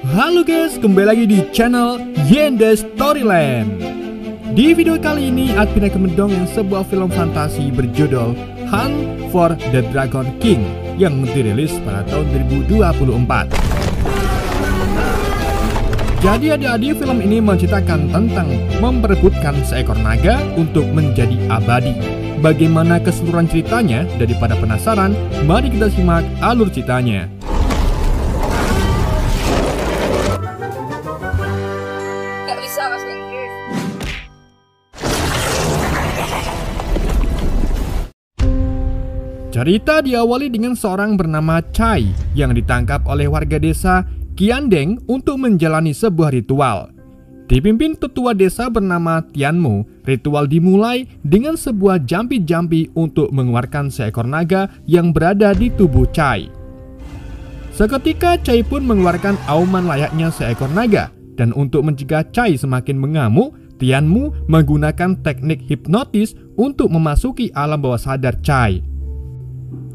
Halo guys, kembali lagi di channel Yende Storyland. Di video kali ini, Admin akan mendongeng sebuah film fantasi berjudul Hunt for the Dragon King yang dirilis pada tahun 2024. Jadi adik-adik, film ini menceritakan tentang memperebutkan seekor naga untuk menjadi abadi. Bagaimana keseluruhan ceritanya? Daripada penasaran, mari kita simak alur ceritanya. Cerita diawali dengan seorang bernama Chai yang ditangkap oleh warga desa Qiandeng untuk menjalani sebuah ritual. Dipimpin tetua desa bernama Tianmu, ritual dimulai dengan sebuah jampi-jampi untuk mengeluarkan seekor naga yang berada di tubuh Chai. Seketika Chai pun mengeluarkan auman layaknya seekor naga, dan untuk mencegah Chai semakin mengamuk, Tianmu menggunakan teknik hipnotis untuk memasuki alam bawah sadar Chai.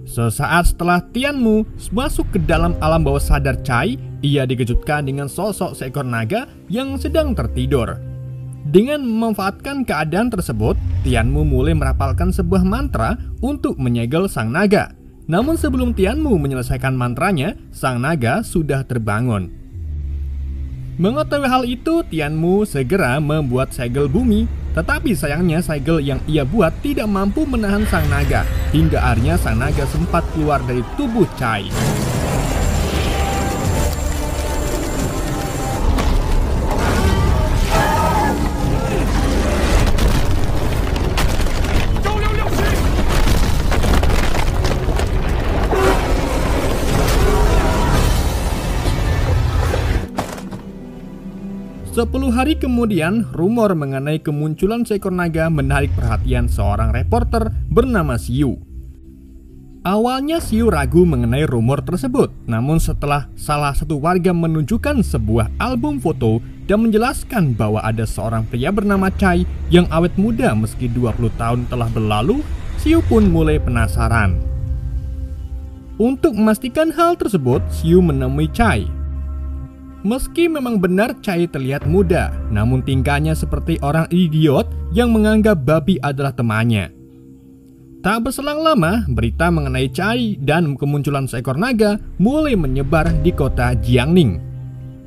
Sesaat setelah Tianmu masuk ke dalam alam bawah sadar Chai, ia dikejutkan dengan sosok seekor naga yang sedang tertidur. Dengan memanfaatkan keadaan tersebut, Tianmu mulai merapalkan sebuah mantra untuk menyegel sang naga. Namun sebelum Tianmu menyelesaikan mantranya, sang naga sudah terbangun. Mengetahui hal itu, Tianmu segera membuat segel bumi. Tetapi sayangnya segel yang ia buat tidak mampu menahan sang naga, hingga akhirnya sang naga sempat keluar dari tubuh Chai. Sepuluh hari kemudian, rumor mengenai kemunculan seekor naga menarik perhatian seorang reporter bernama Xiu. Awalnya Xiu ragu mengenai rumor tersebut, namun setelah salah satu warga menunjukkan sebuah album foto dan menjelaskan bahwa ada seorang pria bernama Chai yang awet muda meski 20 tahun telah berlalu, Xiu pun mulai penasaran. Untuk memastikan hal tersebut, Xiu menemui Chai. Meski memang benar Chai terlihat muda, namun tingkahnya seperti orang idiot yang menganggap babi adalah temannya. Tak berselang lama, berita mengenai Chai dan kemunculan seekor naga mulai menyebar di kota Jiangning.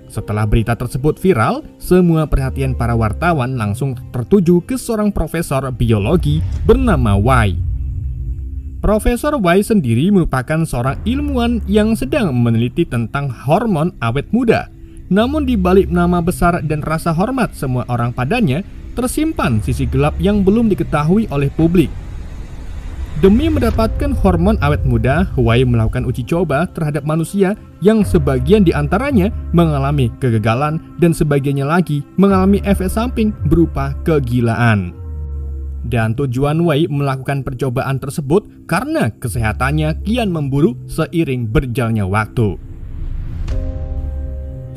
Setelah berita tersebut viral, semua perhatian para wartawan langsung tertuju ke seorang profesor biologi bernama Wei. Profesor Wei sendiri merupakan seorang ilmuwan yang sedang meneliti tentang hormon awet muda. Namun di balik nama besar dan rasa hormat semua orang padanya, tersimpan sisi gelap yang belum diketahui oleh publik. Demi mendapatkan hormon awet muda, Wei melakukan uji coba terhadap manusia yang sebagian diantaranya mengalami kegagalan dan sebagiannya lagi mengalami efek samping berupa kegilaan. Dan tujuan Wei melakukan percobaan tersebut karena kesehatannya kian memburuk seiring berjalannya waktu.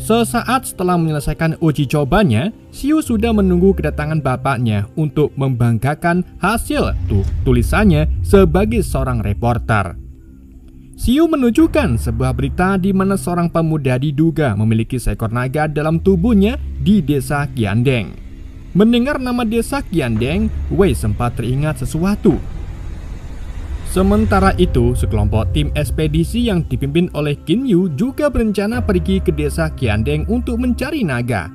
Sesaat setelah menyelesaikan uji cobanya, Xiu sudah menunggu kedatangan bapaknya untuk membanggakan hasil tulisannya sebagai seorang reporter. Xiu menunjukkan sebuah berita di mana seorang pemuda diduga memiliki seekor naga dalam tubuhnya di desa Qiandeng. Mendengar nama desa Qiandeng, Wei sempat teringat sesuatu. Sementara itu, sekelompok tim ekspedisi yang dipimpin oleh Qin Yu juga berencana pergi ke desa Qiandeng untuk mencari naga.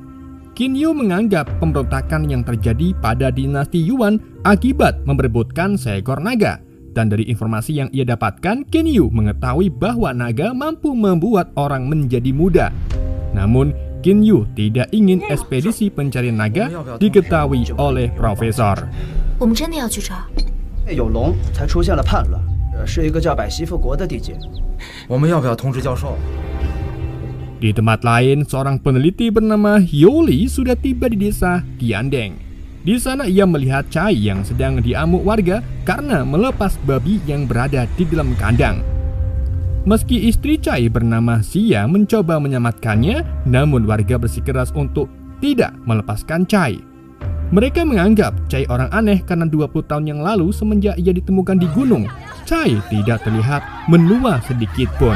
Qin Yu menganggap pemberontakan yang terjadi pada dinasti Yuan akibat memperebutkan seekor naga. Dan dari informasi yang ia dapatkan, Qin Yu mengetahui bahwa naga mampu membuat orang menjadi muda. Namun, Qin Yu tidak ingin ekspedisi pencarian naga diketahui oleh profesor. 有龙才出现了叛乱，这是一个叫百媳妇国的地界。我们要不要通知教授？ Di tempat lain, seorang peneliti bernama Yoli sudah tiba di desa Qiandeng. Di sana ia melihat Chai yang sedang diamuk warga karena melepas babi yang berada di dalam kandang. Meski istri Chai bernama Xia mencoba menyelamatkannya, namun warga bersikeras untuk tidak melepaskan Chai. Mereka menganggap Chai orang aneh karena 20 tahun yang lalu semenjak ia ditemukan di gunung, Chai tidak terlihat menua sedikit pun.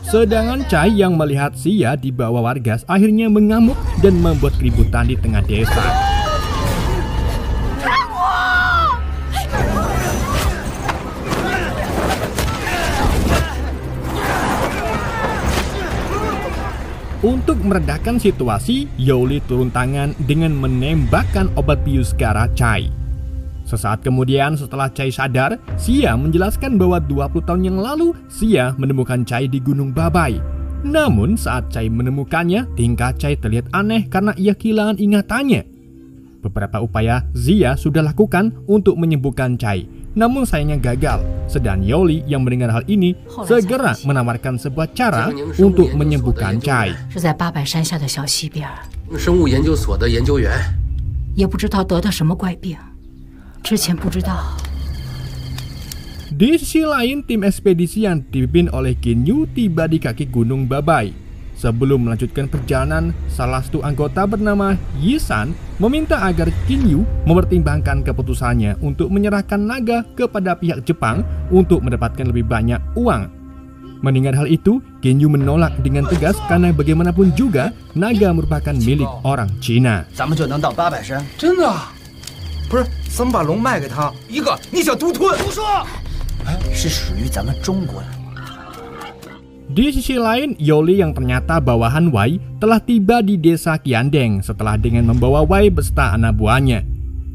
Sedangkan Chai yang melihat Xia dibawa warga akhirnya mengamuk dan membuat keributan di tengah desa. Untuk meredakan situasi, Yoli turun tangan dengan menembakkan obat bius ke arah Chai. Sesaat kemudian setelah Chai sadar, Xia menjelaskan bahwa 20 tahun yang lalu Xia menemukan Chai di Gunung Babai. Namun saat Chai menemukannya, tingkah Chai terlihat aneh karena ia kehilangan ingatannya. Beberapa upaya Xia sudah lakukan untuk menyembuhkan Chai, namun sayangnya gagal. Sedang Yoli yang mendengar hal ini segera menawarkan sebuah cara untuk menyembuhkan Chai. 是在800山下的小溪边，生物研究所的研究员，也不知道得的什么怪病，之前不知道。 Di sisi lain, tim ekspedisi yang dipimpin oleh Kinyu tiba di kaki Gunung Babai. Sebelum melanjutkan perjalanan, salah satu anggota bernama Yisan meminta agar Kinyu mempertimbangkan keputusannya untuk menyerahkan naga kepada pihak Jepang untuk mendapatkan lebih banyak uang. Mendengar hal itu, Kinyu menolak dengan tegas karena bagaimanapun juga naga merupakan milik orang Cina. 咱们就能到800山。真的？不是，咱们把龙卖给他一个，你想独吞？胡说！ 是属于咱们中国的。 Di sisi lain, Yoli yang ternyata bawahan Wei telah tiba di desa Qiandeng setelah dengan membawa Wei beserta anak buahnya.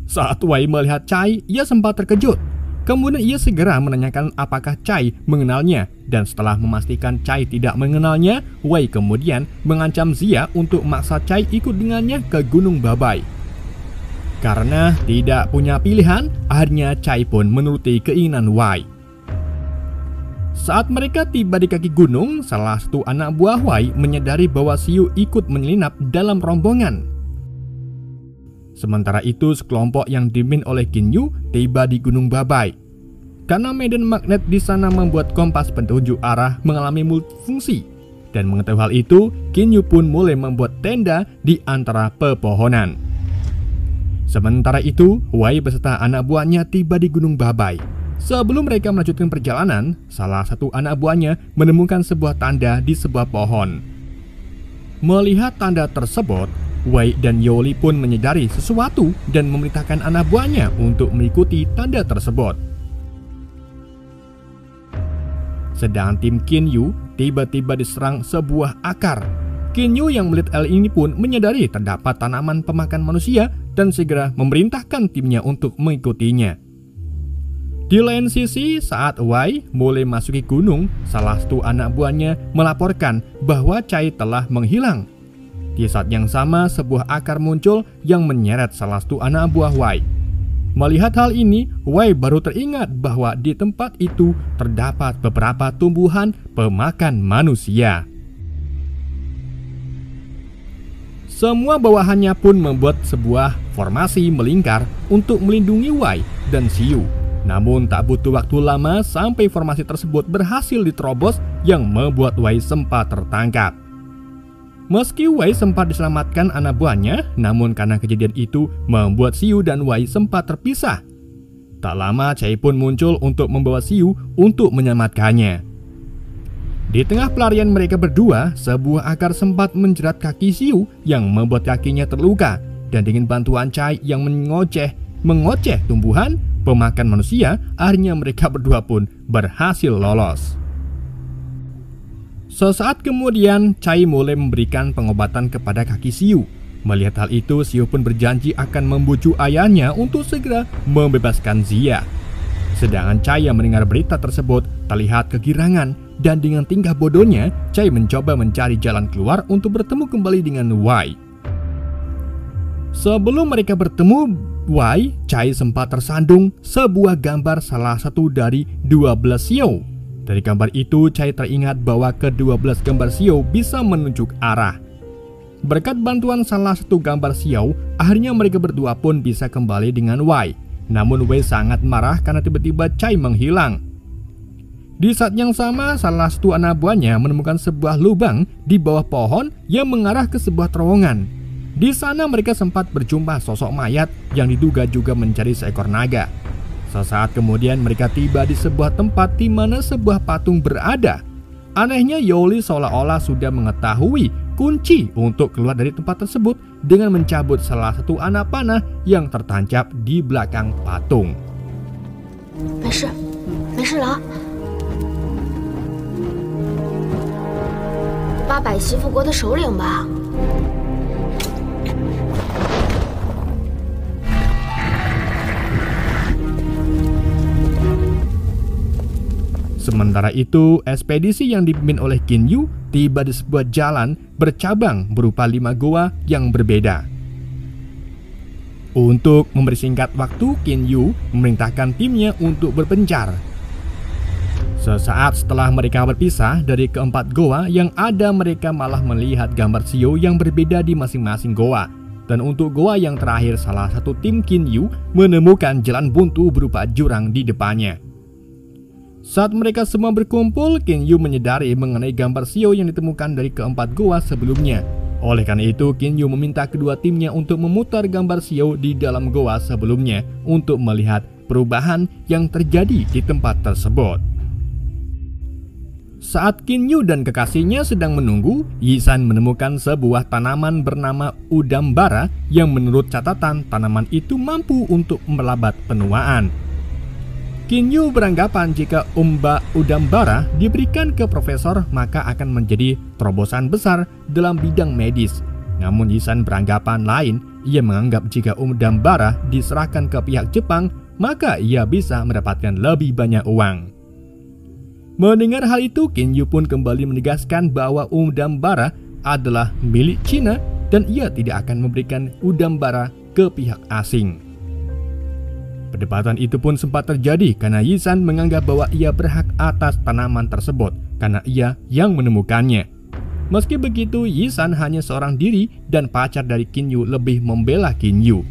Saat Wei melihat Chai, ia sempat terkejut. Kemudian ia segera menanyakan apakah Chai mengenalnya, dan setelah memastikan Chai tidak mengenalnya, Wei kemudian mengancam Xia untuk memaksa Chai ikut dengannya ke Gunung Babai. Karena tidak punya pilihan, akhirnya Chai pun menuruti keinginan Wei. Saat mereka tiba di kaki gunung, salah satu anak buah Wei menyadari bahwa Xiu ikut menyelinap dalam rombongan. Sementara itu, sekelompok yang dipimpin oleh Kinyu tiba di Gunung Babai. Karena medan magnet di sana membuat kompas petunjuk arah mengalami multifungsi. Dan mengetahui hal itu, Kinyu pun mulai membuat tenda di antara pepohonan. Sementara itu, Wei beserta anak buahnya tiba di Gunung Babai. Sebelum mereka melanjutkan perjalanan, salah satu anak buahnya menemukan sebuah tanda di sebuah pohon. Melihat tanda tersebut, Wei dan Yoli pun menyadari sesuatu dan memerintahkan anak buahnya untuk mengikuti tanda tersebut. Sedang tim Kinyu tiba-tiba diserang sebuah akar. Kinyu yang melihat hal ini pun menyadari terdapat tanaman pemakan manusia dan segera memerintahkan timnya untuk mengikutinya. Di lain sisi, saat Wei mulai masuki gunung, salah satu anak buahnya melaporkan bahwa Chai telah menghilang. Di saat yang sama, sebuah akar muncul yang menyeret salah satu anak buah Wei. Melihat hal ini, Wei baru teringat bahwa di tempat itu terdapat beberapa tumbuhan pemakan manusia. Semua bawahannya pun membuat sebuah formasi melingkar untuk melindungi Wei dan Xiu. Namun tak butuh waktu lama sampai formasi tersebut berhasil diterobos yang membuat Wei sempat tertangkap. Meski Wei sempat diselamatkan anak buahnya, namun karena kejadian itu membuat Xiu dan Wei sempat terpisah. Tak lama Chai pun muncul untuk membawa Xiu untuk menyelamatkannya. Di tengah pelarian mereka berdua, sebuah akar sempat menjerat kaki Xiu yang membuat kakinya terluka, dan dengan bantuan Chai yang mengoceh tumbuhan pemakan manusia, akhirnya mereka berdua pun berhasil lolos. Sesaat kemudian, Chai mulai memberikan pengobatan kepada kaki Xiu. Melihat hal itu, Xiu pun berjanji akan membujuk ayahnya untuk segera membebaskan Xia. Sedangkan Chai yang mendengar berita tersebut terlihat kegirangan, dan dengan tingkah bodohnya, Chai mencoba mencari jalan keluar untuk bertemu kembali dengan Wei. Sebelum mereka bertemu Wei, Chai sempat tersandung sebuah gambar salah satu dari 12 Xiu. Dari gambar itu, Chai teringat bahwa ke-12 gambar Xiu bisa menunjuk arah. Berkat bantuan salah satu gambar Xiu, akhirnya mereka berdua pun bisa kembali dengan Wei. Namun Wei sangat marah karena tiba-tiba Chai menghilang. Di saat yang sama, salah satu anak buahnya menemukan sebuah lubang di bawah pohon yang mengarah ke sebuah terowongan. Di sana mereka sempat berjumpa sosok mayat yang diduga juga mencari seekor naga. Sesaat kemudian mereka tiba di sebuah tempat di mana sebuah patung berada. Anehnya Yoli seolah-olah sudah mengetahui kunci untuk keluar dari tempat tersebut dengan mencabut salah satu anak panah yang tertancap di belakang patung. 没事，没事了啊。八百媳妇国的首领吧？ Sementara itu, ekspedisi yang dipimpin oleh Qin Yu tiba di sebuah jalan bercabang berupa 5 goa yang berbeda. Untuk mempersingkat waktu, Qin Yu memerintahkan timnya untuk berpencar. Sesaat setelah mereka berpisah dari keempat goa yang ada, mereka malah melihat gambar Xiu yang berbeda di masing-masing goa. Dan untuk goa yang terakhir, salah satu tim Qin Yu menemukan jalan buntu berupa jurang di depannya. Saat mereka semua berkumpul, Qin Yu menyadari mengenai gambar Xiu yang ditemukan dari keempat goa sebelumnya. Oleh karena itu, Qin Yu meminta kedua timnya untuk memutar gambar Xiu di dalam goa sebelumnya untuk melihat perubahan yang terjadi di tempat tersebut. Saat Qin Yu dan kekasihnya sedang menunggu, Yisan menemukan sebuah tanaman bernama udambara yang menurut catatan tanaman itu mampu untuk melabat penuaan. Qin Yu beranggapan jika udambara diberikan ke profesor maka akan menjadi terobosan besar dalam bidang medis. Namun Yisan beranggapan lain. Ia menganggap jika udambara diserahkan ke pihak Jepang maka ia bisa mendapatkan lebih banyak uang. Mendengar hal itu, Qin Yu pun kembali menegaskan bahwa udambara adalah milik Cina dan ia tidak akan memberikan udambara ke pihak asing. Perdebatan itu pun sempat terjadi karena Yisan menganggap bahwa ia berhak atas tanaman tersebut karena ia yang menemukannya. Meski begitu, Yisan hanya seorang diri dan pacar dari Qin Yu lebih membela Qin Yu.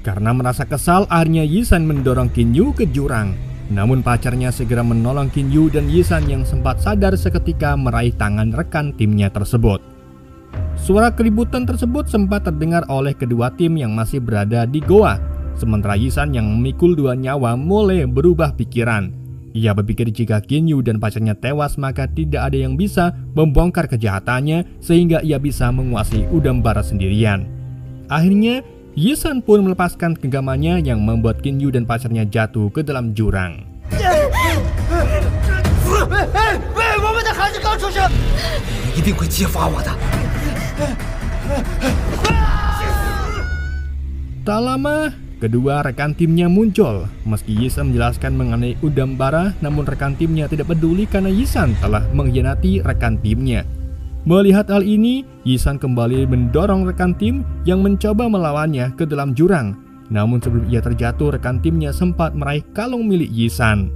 Karena merasa kesal, akhirnya Yisan mendorong Qin Yu ke jurang. Namun pacarnya segera menolong Qin Yu dan Yisan yang sempat sadar seketika meraih tangan rekan timnya tersebut. Suara keributan tersebut sempat terdengar oleh kedua tim yang masih berada di goa. Sementara Yisan yang memikul 2 nyawa mulai berubah pikiran. Ia berpikir jika Qin Yu dan pacarnya tewas maka tidak ada yang bisa membongkar kejahatannya sehingga ia bisa menguasai udambara sendirian. Akhirnya Yisan pun melepaskan genggamannya yang membuat Qin Yu dan pacarnya jatuh ke dalam jurang. Tak lama, kedua rekan timnya muncul. Meski Yisan menjelaskan mengenai udambara, namun rekan timnya tidak peduli karena Yisan telah mengkhianati rekan timnya. Melihat hal ini, Yisan kembali mendorong rekan tim yang mencoba melawannya ke dalam jurang. Namun sebelum ia terjatuh, rekan timnya sempat meraih kalung milik Yisan.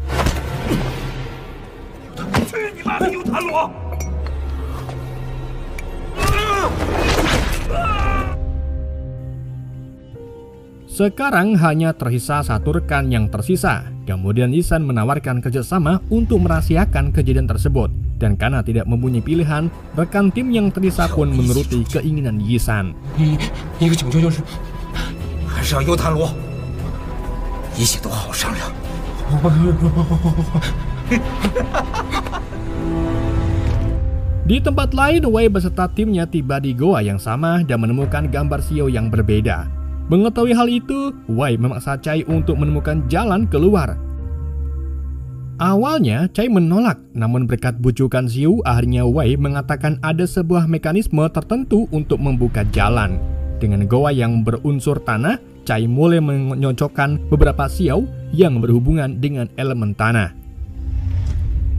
Sekarang hanya tersisa satu rekan yang tersisa. Kemudian Yisan menawarkan kerjasama untuk merahasiakan kejadian tersebut. Dan karena tidak mempunyai pilihan, rekan tim yang tersisa pun menuruti keinginan Yisan. Di tempat lain, Wei beserta timnya tiba di goa yang sama dan menemukan gambar Xiu yang berbeda. Mengetahui hal itu, Wei memaksa Cai untuk menemukan jalan keluar. Awalnya, Cai menolak, namun berkat bujukan Xiu, akhirnya Wei mengatakan ada sebuah mekanisme tertentu untuk membuka jalan. Dengan goa yang berunsur tanah, Cai mulai menyocokkan beberapa Xiu yang berhubungan dengan elemen tanah.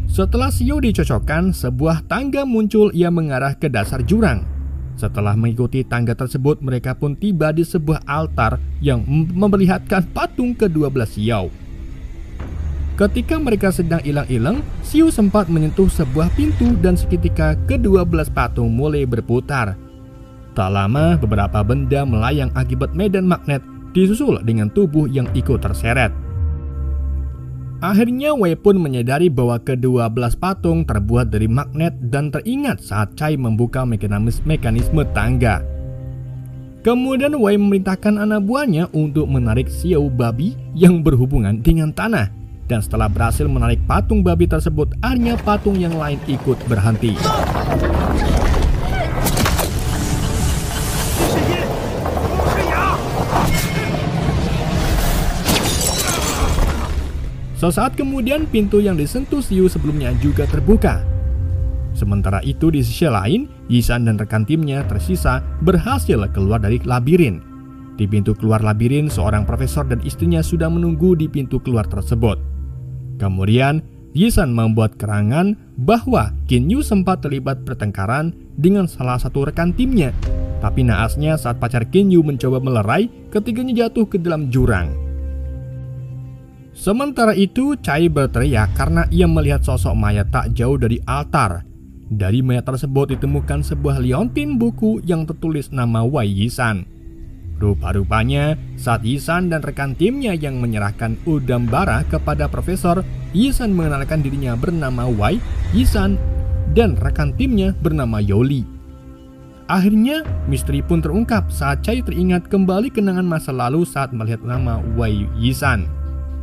Setelah Xiu dicocokkan, sebuah tangga muncul yang mengarah ke dasar jurang. Setelah mengikuti tangga tersebut, mereka pun tiba di sebuah altar yang memperlihatkan patung ke-12 Xiu. Ketika mereka sedang ilang-ilang, Xiu sempat menyentuh sebuah pintu dan seketika ke-12 patung mulai berputar. Tak lama, beberapa benda melayang akibat medan magnet disusul dengan tubuh yang ikut terseret. Akhirnya Wei pun menyadari bahwa ke-12 patung terbuat dari magnet dan teringat saat Cai membuka mekanisme tangga. Kemudian Wei memerintahkan anak buahnya untuk menarik Xiao babi yang berhubungan dengan tanah. Dan setelah berhasil menarik patung babi tersebut, akhirnya patung yang lain ikut berhenti. Sesaat kemudian pintu yang disentuh Xiu sebelumnya juga terbuka. Sementara itu di sisi lain, Yisan dan rekan timnya tersisa berhasil keluar dari labirin. Di pintu keluar labirin, seorang profesor dan istrinya sudah menunggu di pintu keluar tersebut. Kemudian, Yisan membuat keterangan bahwa Qin Yu sempat terlibat pertengkaran dengan salah satu rekan timnya. Tapi naasnya saat pacar Qin Yu mencoba melerai, ketiganya jatuh ke dalam jurang. Sementara itu, Chai berteriak karena ia melihat sosok mayat tak jauh dari altar. Dari mayat tersebut ditemukan sebuah liontin buku yang tertulis nama Wei Yisan. Rupa-rupanya, saat Yisan dan rekan timnya yang menyerahkan udam bara kepada profesor, Yisan mengenalkan dirinya bernama Wei Yisan dan rekan timnya bernama Yoli. Akhirnya, misteri pun terungkap saat Chai teringat kembali kenangan masa lalu saat melihat nama Wei Yisan.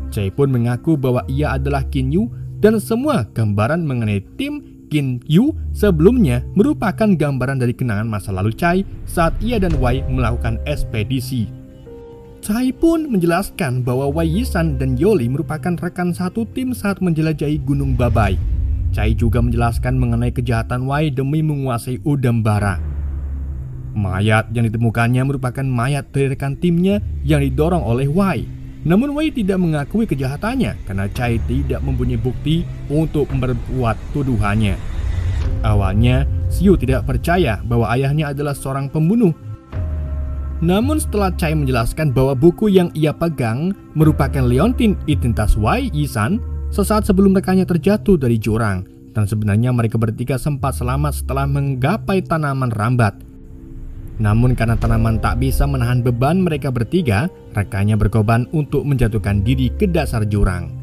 Chai pun mengaku bahwa ia adalah Qin Yu dan semua gambaran mengenai tim Qin Yu sebelumnya merupakan gambaran dari kenangan masa lalu Chai saat ia dan Wei melakukan ekspedisi. Chai pun menjelaskan bahwa Wei Yisan dan Yoli merupakan rekan satu tim saat menjelajahi Gunung Babai. Chai juga menjelaskan mengenai kejahatan Wei demi menguasai udam bara. Mayat yang ditemukannya merupakan mayat dari rekan timnya yang didorong oleh Wei. Namun Wei tidak mengakui kejahatannya karena Chai tidak mempunyai bukti untuk memperkuat tuduhannya. Awalnya, Xiu tidak percaya bahwa ayahnya adalah seorang pembunuh. Namun setelah Chai menjelaskan bahwa buku yang ia pegang merupakan liontin identitas Wei Yisan, sesaat sebelum rekannya terjatuh dari jurang. Dan sebenarnya mereka bertiga sempat selamat setelah menggapai tanaman rambat. Namun karena tanaman tak bisa menahan beban mereka bertiga, rekannya berkorban untuk menjatuhkan diri ke dasar jurang.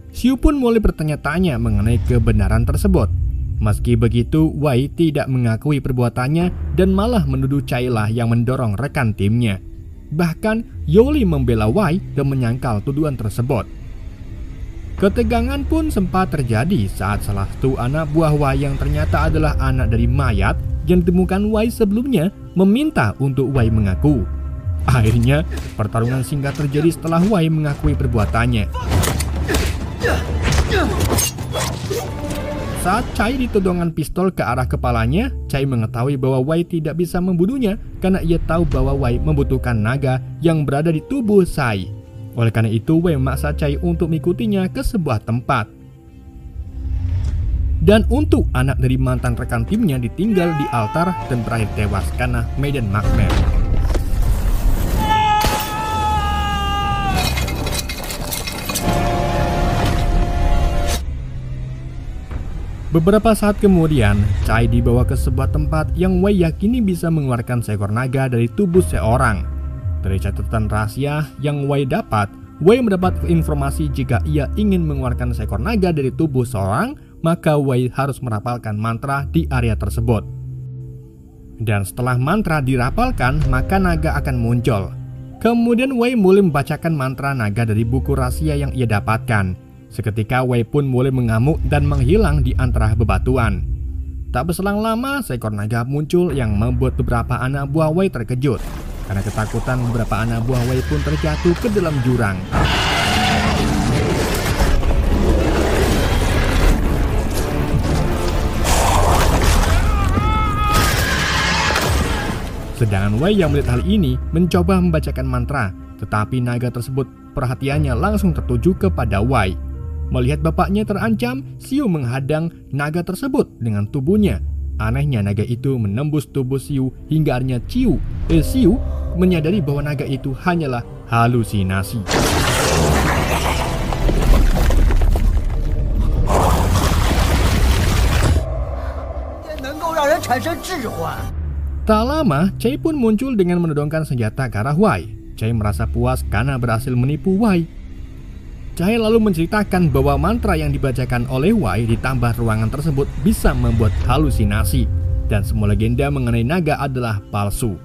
Xiu pun mulai bertanya-tanya mengenai kebenaran tersebut. Meski begitu, Wei tidak mengakui perbuatannya dan malah menuduh Chai lah yang mendorong rekan timnya. Bahkan, Yoli membela Wei dan menyangkal tuduhan tersebut. Ketegangan pun sempat terjadi saat salah satu anak buah Wei yang ternyata adalah anak dari mayat yang ditemukan Wei sebelumnya meminta untuk Wei mengaku. Akhirnya, pertarungan singkat terjadi setelah Wei mengakui perbuatannya. Saat Chai ditodongan pistol ke arah kepalanya, Chai mengetahui bahwa Wei tidak bisa membunuhnya karena ia tahu bahwa Wei membutuhkan naga yang berada di tubuh Sai. Oleh karena itu, Wei memaksa Chai untuk mengikutinya ke sebuah tempat. Dan untuk anak dari mantan rekan timnya ditinggal di altar dan berakhir tewas karena medan magnet. Beberapa saat kemudian, Chai dibawa ke sebuah tempat yang Wei yakini bisa mengeluarkan seekor naga dari tubuh seorang. Dari catatan rahasia yang Wei dapat, Wei mendapat informasi jika ia ingin mengeluarkan seekor naga dari tubuh seorang, maka Wei harus merapalkan mantra di area tersebut. Dan setelah mantra dirapalkan, maka naga akan muncul. Kemudian Wei mulai membacakan mantra naga dari buku rahasia yang ia dapatkan. Seketika Wei pun mulai mengamuk dan menghilang di antara bebatuan. Tak berselang lama, seekor naga muncul yang membuat beberapa anak buah Wei terkejut. Karena ketakutan, beberapa anak buah Wei pun terjatuh ke dalam jurang. Sedangkan Wei yang melihat hal ini mencoba membacakan mantra, tetapi naga tersebut perhatiannya langsung tertuju kepada Wei. Melihat bapaknya terancam, Xiu menghadang naga tersebut dengan tubuhnya. Anehnya naga itu menembus tubuh Xiu hingga akhirnya Xiu menyadari bahwa naga itu hanyalah halusinasi. Tak lama, Chai pun muncul dengan menodongkan senjata ke arah Wei. Chai merasa puas karena berhasil menipu Wei. Chai lalu menceritakan bahwa mantra yang dibacakan oleh Wei ditambah ruangan tersebut bisa membuat halusinasi, dan semua legenda mengenai naga adalah palsu.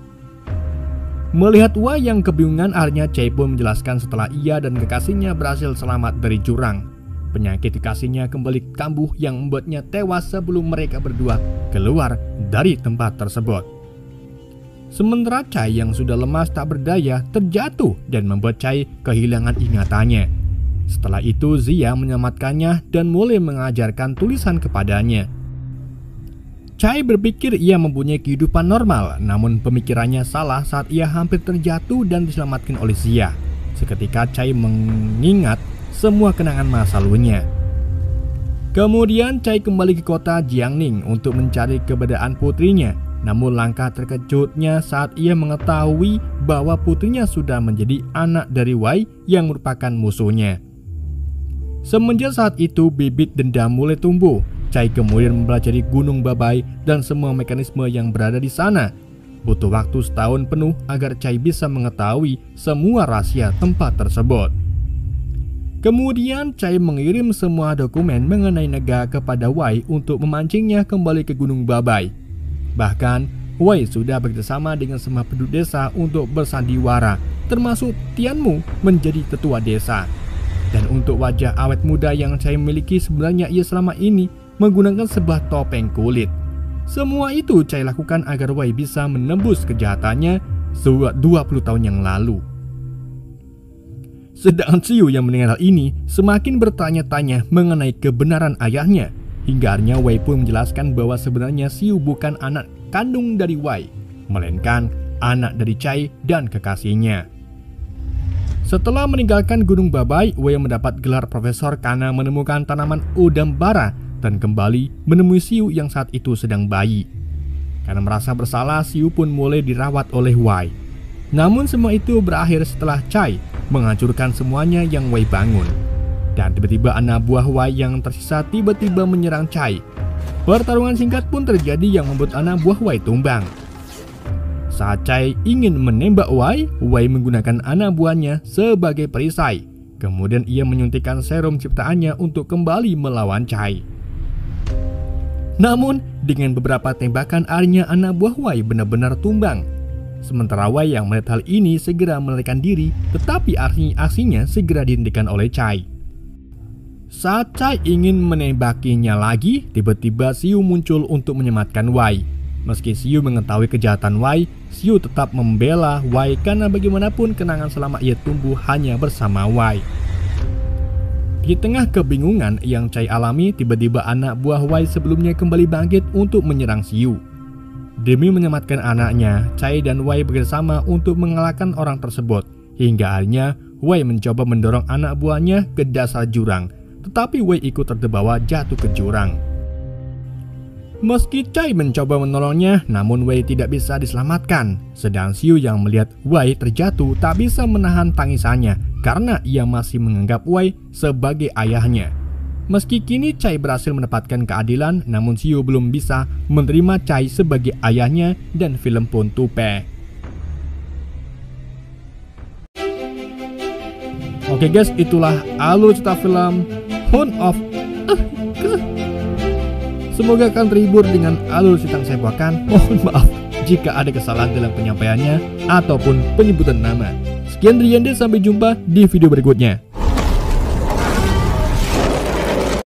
Melihat Wei yang kebingungan, akhirnya Chai pun menjelaskan setelah ia dan kekasihnya berhasil selamat dari jurang. Penyakit kekasihnya kembali kambuh yang membuatnya tewas sebelum mereka berdua keluar dari tempat tersebut. Sementara Chai yang sudah lemas tak berdaya terjatuh dan membuat Chai kehilangan ingatannya. Setelah itu Zia menyelamatkannya dan mulai mengajarkan tulisan kepadanya. Chai berpikir ia mempunyai kehidupan normal, namun pemikirannya salah saat ia hampir terjatuh dan diselamatkan oleh Zia. Seketika Chai mengingat semua kenangan masa lalunya. Kemudian Chai kembali ke kota Jiangning untuk mencari keberadaan putrinya. Namun langkah terkejutnya saat ia mengetahui bahwa putrinya sudah menjadi anak dari Wei yang merupakan musuhnya. Semenjak saat itu bibit dendam mulai tumbuh. Chai kemudian mempelajari Gunung Babai dan semua mekanisme yang berada di sana. Butuh waktu setahun penuh agar Chai bisa mengetahui semua rahasia tempat tersebut. Kemudian Chai mengirim semua dokumen mengenai Naga kepada Wei untuk memancingnya kembali ke Gunung Babai. Bahkan Wei sudah bekerjasama dengan semua penduduk desa untuk bersandiwara, termasuk Tianmu menjadi tetua desa. Dan untuk wajah awet muda yang Chai miliki, sebenarnya ia selama ini menggunakan sebuah topeng kulit. Semua itu Chai lakukan agar Wei bisa menembus kejahatannya 20 tahun yang lalu. Sedangkan Xiu yang mendengar hal ini semakin bertanya-tanya mengenai kebenaran ayahnya. Hingga akhirnya Wei pun menjelaskan bahwa sebenarnya Xiu bukan anak kandung dari Wei, melainkan anak dari Chai dan kekasihnya. Setelah meninggalkan Gunung Babai, Wei mendapat gelar profesor karena menemukan tanaman udang bara dan kembali menemui Xiu yang saat itu sedang bayi. Karena merasa bersalah, Xiu pun mulai dirawat oleh Wei. Namun semua itu berakhir setelah Chai menghancurkan semuanya yang Wei bangun. Dan tiba-tiba anak buah Wei yang tersisa tiba-tiba menyerang Chai. Pertarungan singkat pun terjadi yang membuat anak buah Wei tumbang. Saat Chai ingin menembak Wei, Wei menggunakan anak buahnya sebagai perisai. Kemudian ia menyuntikkan serum ciptaannya untuk kembali melawan Chai. Namun dengan beberapa tembakan akhirnya anak buah Wei benar-benar tumbang. Sementara Wei yang melihat hal ini segera melarikan diri, tetapi aksinya segera dihentikan oleh Chai. Saat Chai ingin menembakinya lagi, tiba-tiba Xiu muncul untuk menyelamatkan Wei. Meski Xiu mengetahui kejahatan Wei, Xiu tetap membela Wei karena bagaimanapun kenangan selama ia tumbuh hanya bersama Wei. Di tengah kebingungan yang Chai alami, tiba-tiba anak buah Wei sebelumnya kembali bangkit untuk menyerang Xiu. Demi menyelamatkan anaknya, Chai dan Wei bersama untuk mengalahkan orang tersebut. Hingga akhirnya Wei mencoba mendorong anak buahnya ke dasar jurang, tetapi Wei ikut terbawa jatuh ke jurang. Meski Chai mencoba menolongnya, namun Wei tidak bisa diselamatkan. Sedang Xiu yang melihat Wei terjatuh tak bisa menahan tangisannya karena ia masih menganggap Wei sebagai ayahnya. Meski kini Chai berhasil mendapatkan keadilan, namun Xiu belum bisa menerima Chai sebagai ayahnya dan film pun tupe. Oke guys, itulah alur cerita film Hound of Semoga kalian terhibur dengan alur cerita yang saya bawakan. Mohon maaf jika ada kesalahan dalam penyampaiannya ataupun penyebutan nama. Sekian dari Yanda, sampai jumpa di video berikutnya.